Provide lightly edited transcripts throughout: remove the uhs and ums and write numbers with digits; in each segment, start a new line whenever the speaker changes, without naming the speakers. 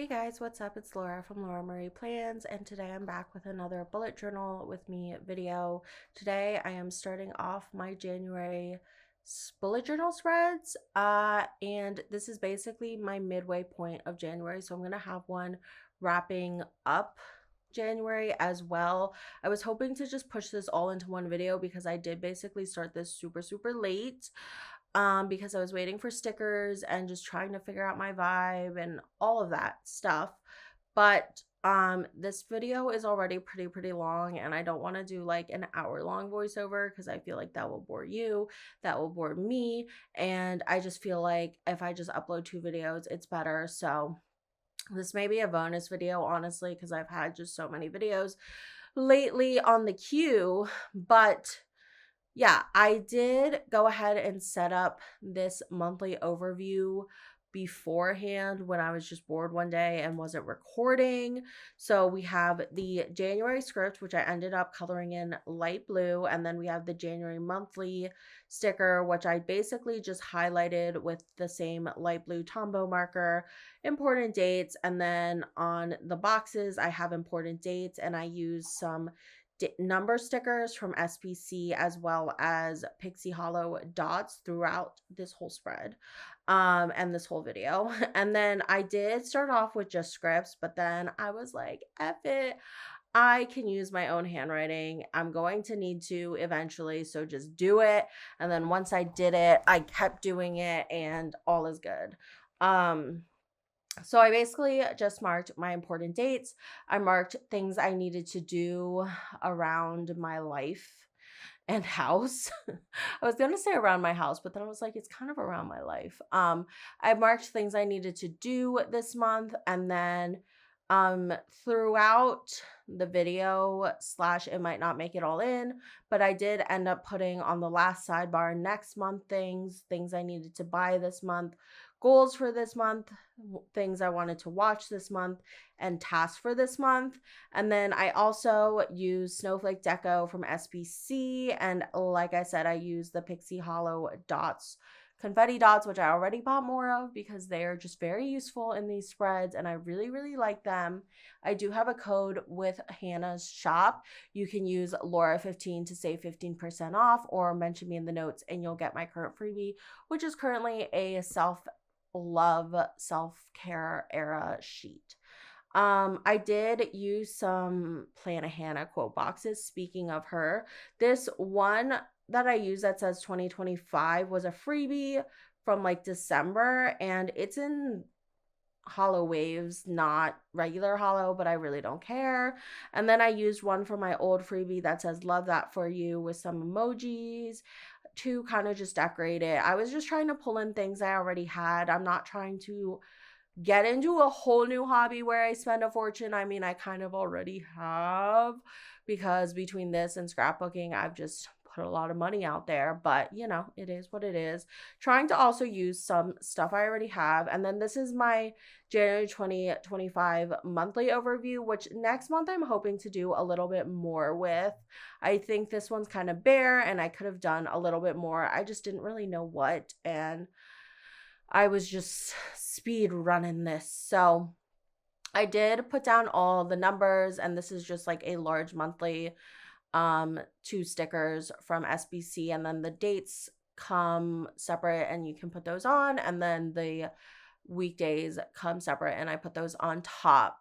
Hey guys, what's up? It's Laura from Laura Marie Plans, and today I'm back with another bullet journal with me video. Today I am starting off my January bullet journal spreads, and this is basically my midway point of January, so I'm gonna have one wrapping up January as well. I was hoping to just push this all into one video because I did basically start this super late because I was waiting for stickers and just trying to figure out my vibe and all of that stuff. But this video is already pretty long, and I don't want to do like an hour-long voiceover because I feel like that will bore you, that will bore me, and I just feel like if I just upload 2 videos, it's better. So this may be a bonus video, honestly, because I've had just so many videos lately on the queue. But yeah, I did go ahead and set up this monthly overview beforehand when I was just bored one day and wasn't recording. So we have the January script, which I ended up coloring in light blue, and then we have the January monthly sticker, which I basically just highlighted with the same light blue Tombow marker, important dates, and then on the boxes I have important dates, and I use some number stickers from SPC as well as Pixie Hollow dots throughout this whole spread and this whole video. And then I did start off with just scripts, but then I was like, F it. I can use my own handwriting. I'm going to need to eventually, so just do it. And then once I did it, I kept doing it and all is good. So I basically just marked my important dates. I marked things I needed to do around my life and house. I was going to say around my house, but then I was like, it's kind of around my life. I marked things I needed to do this month, and then throughout the video slash it might not make it all in, but I did end up putting on the last sidebar next month things I needed to buy this month, goals for this month, things I wanted to watch this month, and tasks for this month. And then I also use Snowflake Deco from SPC, and like I said, I use the Pixie Hollow dots, confetti dots, which I already bought more of because they are just very useful in these spreads and I really like them. I do have a code with Hannah's shop. You can use Laura15 to save 15% off, or mention me in the notes and you'll get my current freebie, which is currently a self-love, self-care era sheet. I did use some Plan a Hannah quote boxes. Speaking of her, this one that I use that says 2025 was a freebie from like December, and it's in hollow waves, not regular hollow, but I really don't care. And then I used one for my old freebie that says love that for you with some emojis to kind of just decorate it. I was just trying to pull in things I already had. I'm not trying to get into a whole new hobby where I spend a fortune. I mean, I kind of already have, because between this and scrapbooking, I've just put a lot of money out there, but you know, it is what it is. Trying to also use some stuff I already have. And then this is my January 2025 monthly overview, which next month I'm hoping to do a little bit more with. I think this one's kind of bare and I could have done a little bit more. I just didn't really know what, and I was just speed running this. So I did put down all the numbers, and this is just like a large monthly 2 stickers from SBC, and then the dates come separate and you can put those on, and then the weekdays come separate and I put those on top.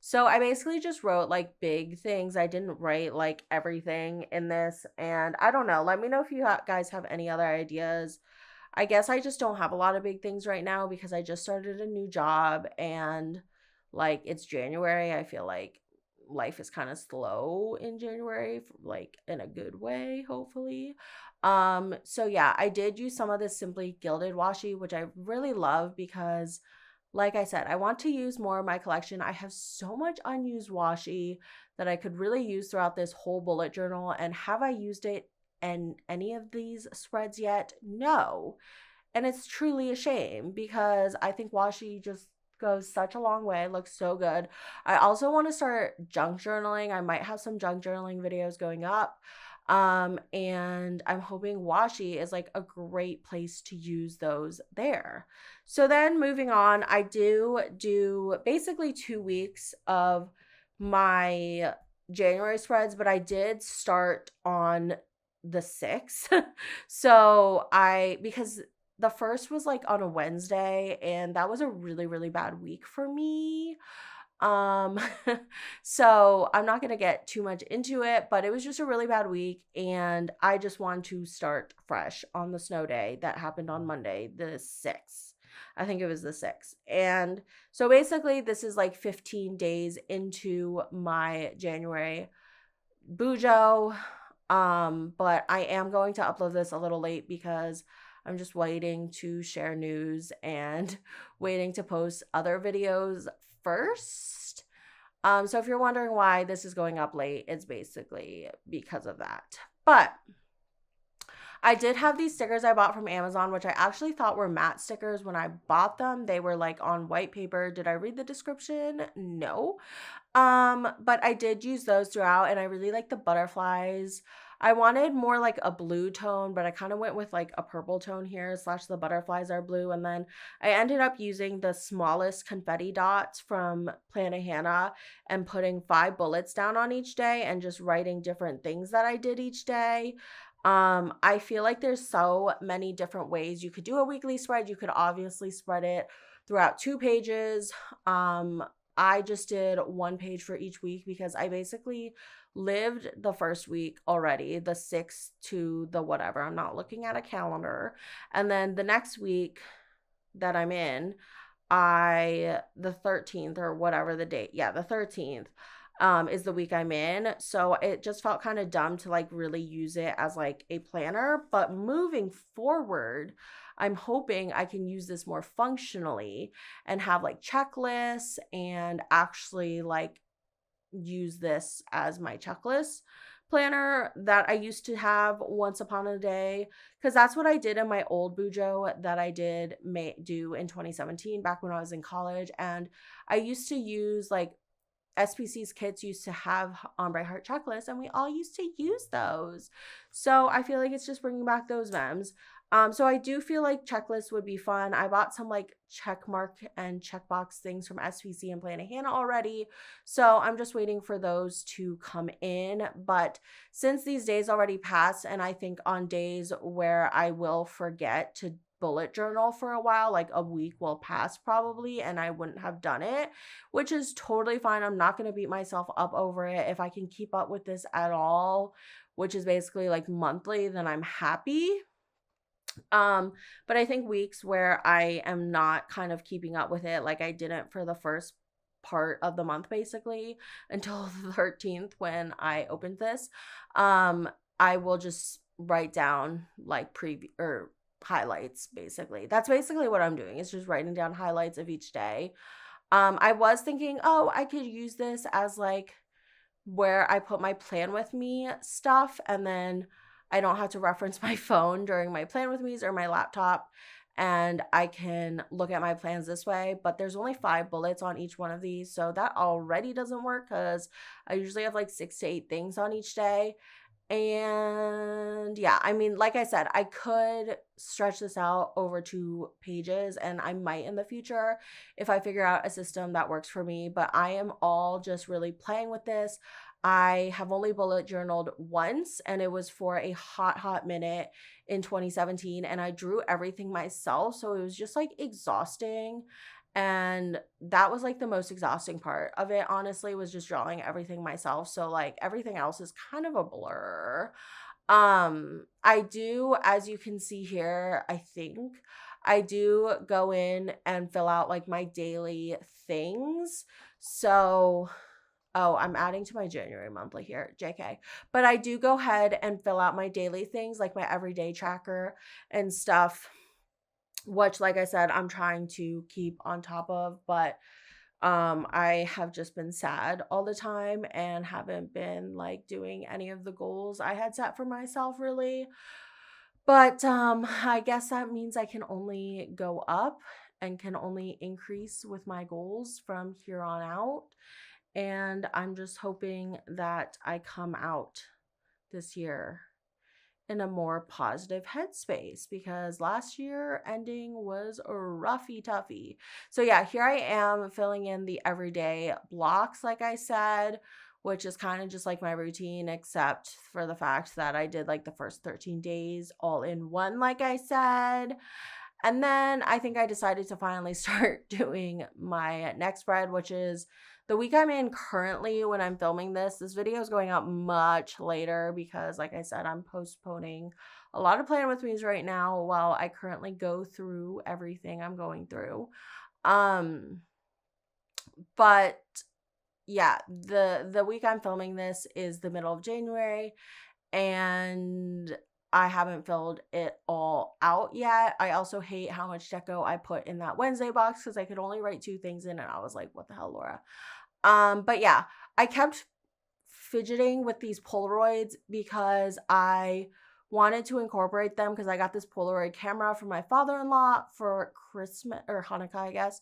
So I basically just wrote like big things. I didn't write like everything in this, and I don't know, let me know if you guys have any other ideas. I guess I just don't have a lot of big things right now because I just started a new job, and like it's January. I feel like life is kind of slow in January, like in a good way, hopefully. So yeah, I did use some of this Simply Gilded washi, which I really love because like I said, I want to use more of my collection. I have so much unused washi that I could really use throughout this whole bullet journal. And have I used it in any of these spreads yet? No. And it's truly a shame because I think washi just goes such a long way. It looks so good. I also want to start junk journaling. I might have some junk journaling videos going up. And I'm hoping washi is like a great place to use those there. So then moving on, I do basically 2 weeks of my January spreads, but I did start on the 6th. So because the first was like on a Wednesday, and that was a really, really bad week for me. Um, so I'm not gonna get too much into it, but it was just a really bad week, and I just want to start fresh on the snow day that happened on Monday, the 6th. I think it was the 6th. And so basically, this is like 15 days into my January bujo. But I am going to upload this a little late because I'm just waiting to share news and waiting to post other videos first. So if you're wondering why this is going up late, it's basically because of that. But I did have these stickers I bought from Amazon, which I actually thought were matte stickers when I bought them. They were like on white paper. Did I read the description? No. But I did use those throughout, and I really like the butterflies. I wanted more like a blue tone, but I kind of went with like a purple tone here, slash the butterflies are blue. And then I ended up using the smallest confetti dots from Planet Hannah and putting 5 bullets down on each day and just writing different things that I did each day. I feel like there's so many different ways you could do a weekly spread. You could obviously spread it throughout 2 pages. I just did 1 page for each week because I basically lived the first week already, the 6th to the whatever. I'm not looking at a calendar. And then the next week that I'm in, the 13th or whatever the date. Yeah, the 13th is the week I'm in. So it just felt kind of dumb to like really use it as like a planner. But moving forward, I'm hoping I can use this more functionally and have like checklists and actually like use this as my checklist planner that I used to have once upon a day, because that's what I did in my old bujo that I did do in 2017 back when I was in college. And I used to use like SPC's kits used to have ombre heart checklists, and we all used to use those. So I feel like it's just bringing back those memes. So I do feel like checklists would be fun. I bought some like check mark and checkbox things from SPC and Planet Hannah already. So I'm just waiting for those to come in. But since these days already passed, and I think on days where I will forget to bullet journal for a while, like a week will pass probably, and I wouldn't have done it, which is totally fine. I'm not going to beat myself up over it. If I can keep up with this at all, which is basically like monthly, then I'm happy. But I think weeks where I am not kind of keeping up with it, like I didn't for the first part of the month basically until the 13th when I opened this, I will just write down like preview or highlights basically. That's basically what I'm doing. It's just writing down highlights of each day. I was thinking, oh, I could use this as like where I put my plan with me stuff, and then I don't have to reference my phone during my plan with me's or my laptop, and I can look at my plans this way. But there's only 5 bullets on each one of these, so that already doesn't work because I usually have like 6 to 8 things on each day. And yeah, I mean, like I said, I could stretch this out over 2 pages, and I might in the future if I figure out a system that works for me. But I am all just really playing with this. I have only bullet journaled once, and it was for a hot minute in 2017. And I drew everything myself. So it was just like exhausting. And that was like the most exhausting part of it, honestly, was just drawing everything myself. So like everything else is kind of a blur. I do, as you can see here, I think I do go in and fill out like my daily things. So oh, I'm adding to my January monthly here, JK. But I do go ahead and fill out my daily things, like my everyday tracker and stuff, which like I said, I'm trying to keep on top of, but I have just been sad all the time and haven't been like doing any of the goals I had set for myself really. But I guess that means I can only go up and can only increase with my goals from here on out. And I'm just hoping that I come out this year in a more positive headspace because last year ending was a roughy toughy. So yeah, here I am filling in the everyday blocks, like I said, which is kind of just like my routine, except for the fact that I did like the first 13 days all in one, like I said. And then I think I decided to finally start doing my next spread, which is the week I'm in currently when I'm filming this. This video is going out much later because, like I said, I'm postponing a lot of plan with me's right now while I currently go through everything I'm going through. But yeah, the week I'm filming this is the middle of January, and I haven't filled it all out yet. I also hate how much deco I put in that Wednesday box because I could only write 2 things in, and I was like, what the hell, Laura? But yeah, I kept fidgeting with these Polaroids because I wanted to incorporate them because I got this Polaroid camera from my father-in-law for Christmas or Hanukkah, I guess.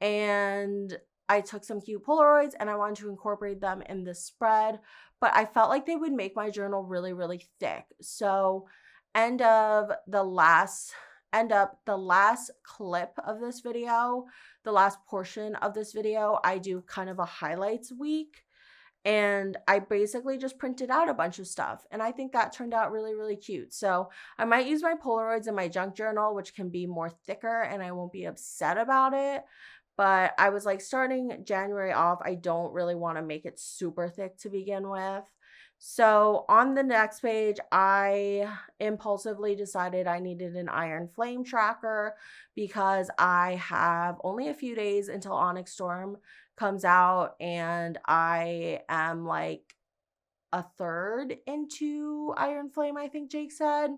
And I took some cute Polaroids and I wanted to incorporate them in this spread, but I felt like they would make my journal really, really thick. So end up the last clip of this video, the last portion of this video, I do kind of a highlights week. And I basically just printed out a bunch of stuff. And I think that turned out really, really cute. So I might use my Polaroids in my junk journal, which can be more thicker and I won't be upset about it. But I was like, starting January off, I don't really want to make it super thick to begin with. So on the next page, I impulsively decided I needed an iron flame tracker because I have only a few days until Onyx Storm comes out and I am like a third into Iron Flame, I think Jake said.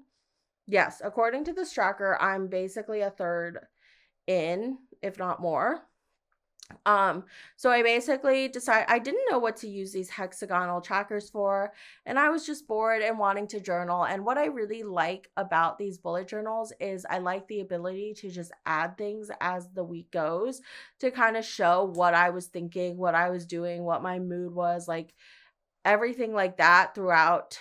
Yes, according to this tracker, I'm basically a third in, if not more. So I basically decided I didn't know what to use these hexagonal trackers for, and I was just bored and wanting to journal. And what I really like about these bullet journals is I like the ability to just add things as the week goes to kind of show what I was thinking, what I was doing, what my mood was, like everything like that throughout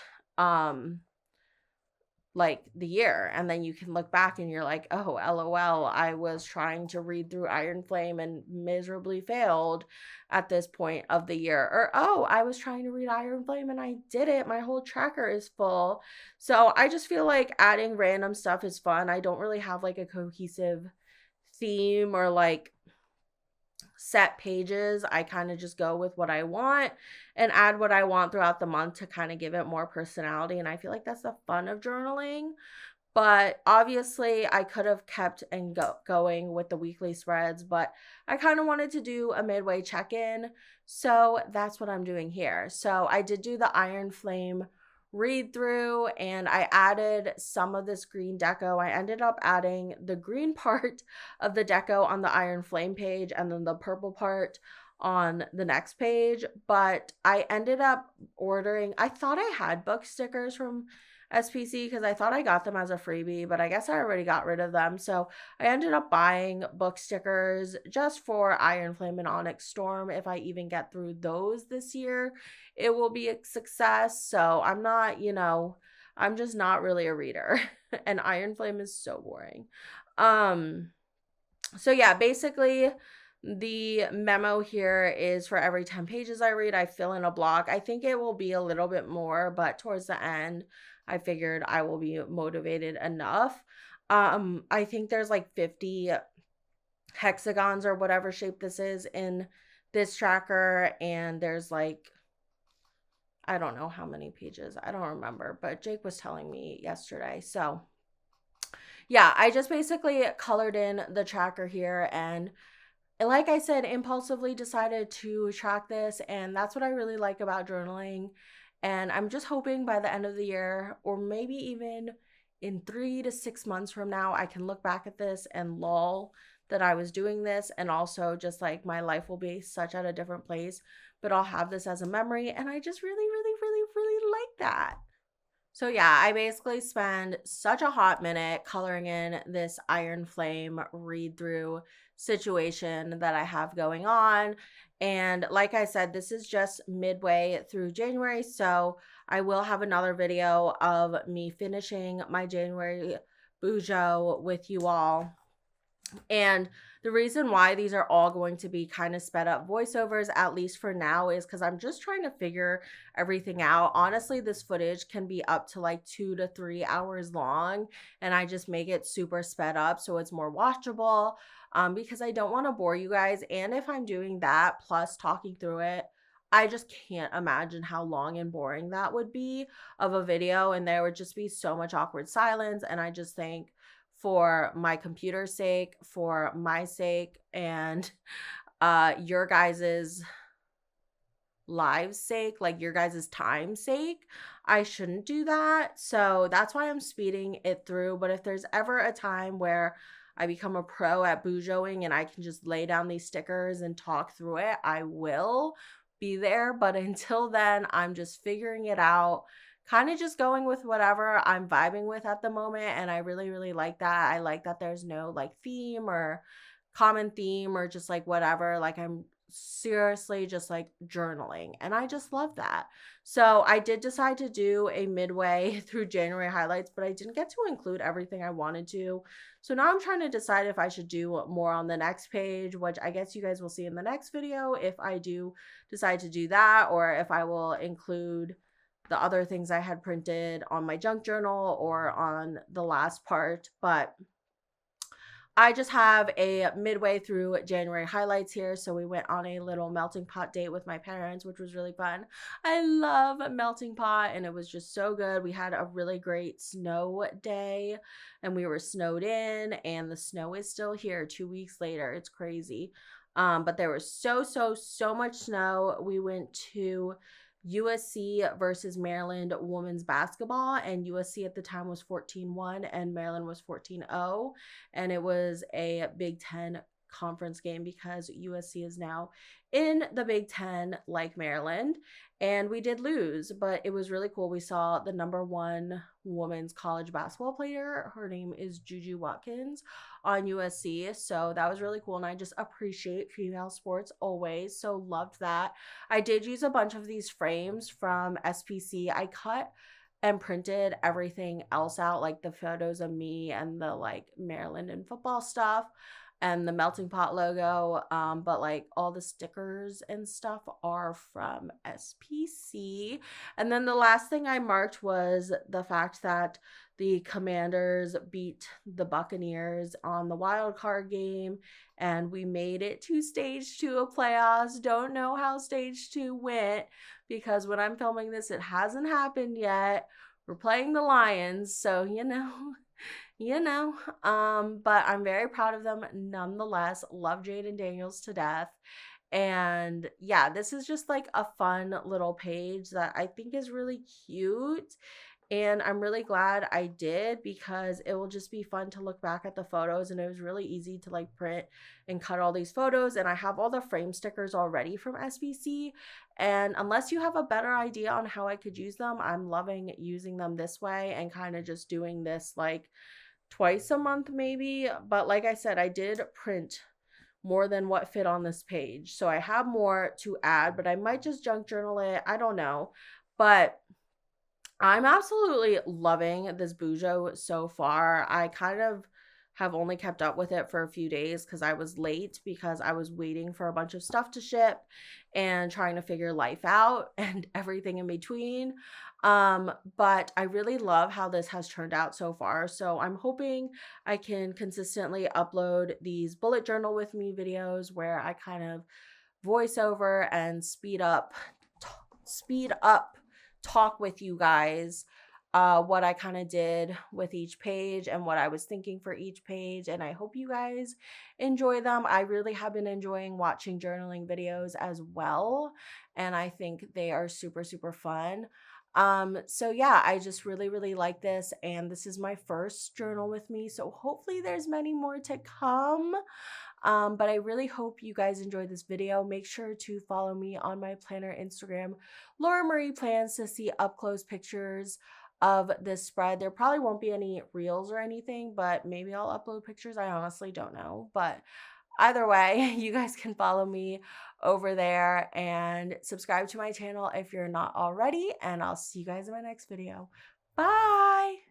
like the year. And then you can look back and you're like, oh, LOL, I was trying to read through Iron Flame and miserably failed at this point of the year. Or, oh, I was trying to read Iron Flame and I did it. My whole tracker is full. So I just feel like adding random stuff is fun. I don't really have like a cohesive theme or like set pages. I kind of just go with what I want and add what I want throughout the month to kind of give it more personality. And I feel like that's the fun of journaling. But obviously, I could have kept and going with the weekly spreads, but I kind of wanted to do a midway check-in. So that's what I'm doing here. So I did do the Iron Flame read through and I added some of this green deco. I ended up adding the green part of the deco on the Iron Flame page and then the purple part on the next page, but I ended up ordering, I thought I had book stickers from SPC because I thought I got them as a freebie, but I guess I already got rid of them. So I ended up buying book stickers just for Iron Flame and Onyx Storm. If I even get through those this year, it will be a success. So I'm not, I'm just not really a reader. And Iron Flame is so boring. So yeah, basically the memo here is for every 10 pages I read, I fill in a block. I think it will be a little bit more, but towards the end, I figured I will be motivated enough. I think there's like 50 hexagons or whatever shape this is in this tracker, and there's like, I don't know how many pages. I don't remember, but Jake was telling me yesterday. So yeah, I just basically colored in the tracker here and like I said, impulsively decided to track this, and that's what I really like about journaling. And I'm just hoping by the end of the year, or maybe even in 3 to 6 months from now, I can look back at this and lol that I was doing this, and also just like my life will be such at a different place, but I'll have this as a memory, and I just really, really, really, really like that. So yeah, I basically spend such a hot minute coloring in this Iron Flame read through situation that I have going on. And like I said, this is just midway through January. So I will have another video of me finishing my January bujo with you all. And the reason why these are all going to be kind of sped up voiceovers, at least for now, is because I'm just trying to figure everything out. Honestly, this footage can be up to like 2 to 3 hours long, and I just make it super sped up so it's more watchable, because I don't want to bore you guys. And if I'm doing that plus talking through it, I just can't imagine how long and boring that would be of a video, and there would just be so much awkward silence. And I just think, for my computer's sake, for my sake, and your guys's lives sake, like your guys's time sake, I shouldn't do that. So that's why I'm speeding it through. But if there's ever a time where I become a pro at bujoing and I can just lay down these stickers and talk through it, I will be there. But until then, I'm just figuring it out, kind of just going with whatever I'm vibing with at the moment. And I really, really like that. I like that there's no like theme or common theme or just like whatever. Like, I'm seriously just like journaling, and I just love that. So I did decide to do a midway through January highlights, but I didn't get to include everything I wanted to. So now I'm trying to decide if I should do more on the next page, which I guess you guys will see in the next video if I do decide to do that, or if I will include the other things I had printed on my junk journal or on the last part. But I just have a midway through January highlights here. So we went on a little melting pot date with my parents, which was really fun. I love melting pot, and it was just so good. We had a really great snow day, and we were snowed in, and the snow is still here 2 weeks later. It's crazy. But there was so much snow. We went to USC versus Maryland women's basketball, and USC at the time was 14-1 and Maryland was 14-0, and it was a Big Ten conference game because USC is now in the Big Ten like Maryland. And we did lose, but it was really cool. We saw the number one women's college basketball player. Her name is Juju Watkins on USC. So that was really cool. And I just appreciate female sports always. So loved that. I did use a bunch of these frames from SPC. I cut and printed everything else out, like the photos of me and the like Maryland and football stuff and the melting pot logo, but like all the stickers and stuff are from SPC. And then the last thing I marked was the fact that the Commanders beat the Buccaneers on the wild card game, and we made it to stage 2 of playoffs. Don't know how stage 2 went, because when I'm filming this, it hasn't happened yet. We're playing the Lions, so but I'm very proud of them nonetheless. Love Jaden Daniels to death. And yeah, this is just like a fun little page that I think is really cute. And I'm really glad I did, because it will just be fun to look back at the photos. And it was really easy to like print and cut all these photos. And I have all the frame stickers already from SBC. And unless you have a better idea on how I could use them, I'm loving using them this way and kind of just doing this like twice a month maybe. But like I said, I did print more than what fit on this page, so I have more to add, but I might just junk journal it. I don't know, but I'm absolutely loving this bujo so far. I kind of have only kept up with it for a few days because I was late, because I was waiting for a bunch of stuff to ship and trying to figure life out and everything in between. But I really love how this has turned out so far. So I'm hoping I can consistently upload these bullet journal with me videos where I kind of voice over and speed up talk with you guys what I kind of did with each page and what I was thinking for each page. And I hope you guys enjoy them. I really have been enjoying watching journaling videos as well, and I think they are super fun. So yeah, I just really like this, and this is my first journal with me, so hopefully there's many more to come. But I really hope you guys enjoyed this video. Make sure to follow me on my planner Instagram, Laura Marie Plans, to see up close pictures of this spread. There probably won't be any reels or anything, but maybe I'll upload pictures. I honestly don't know, but Either way, you guys can follow me over there and subscribe to my channel if you're not already, and I'll see you guys in my next video. Bye.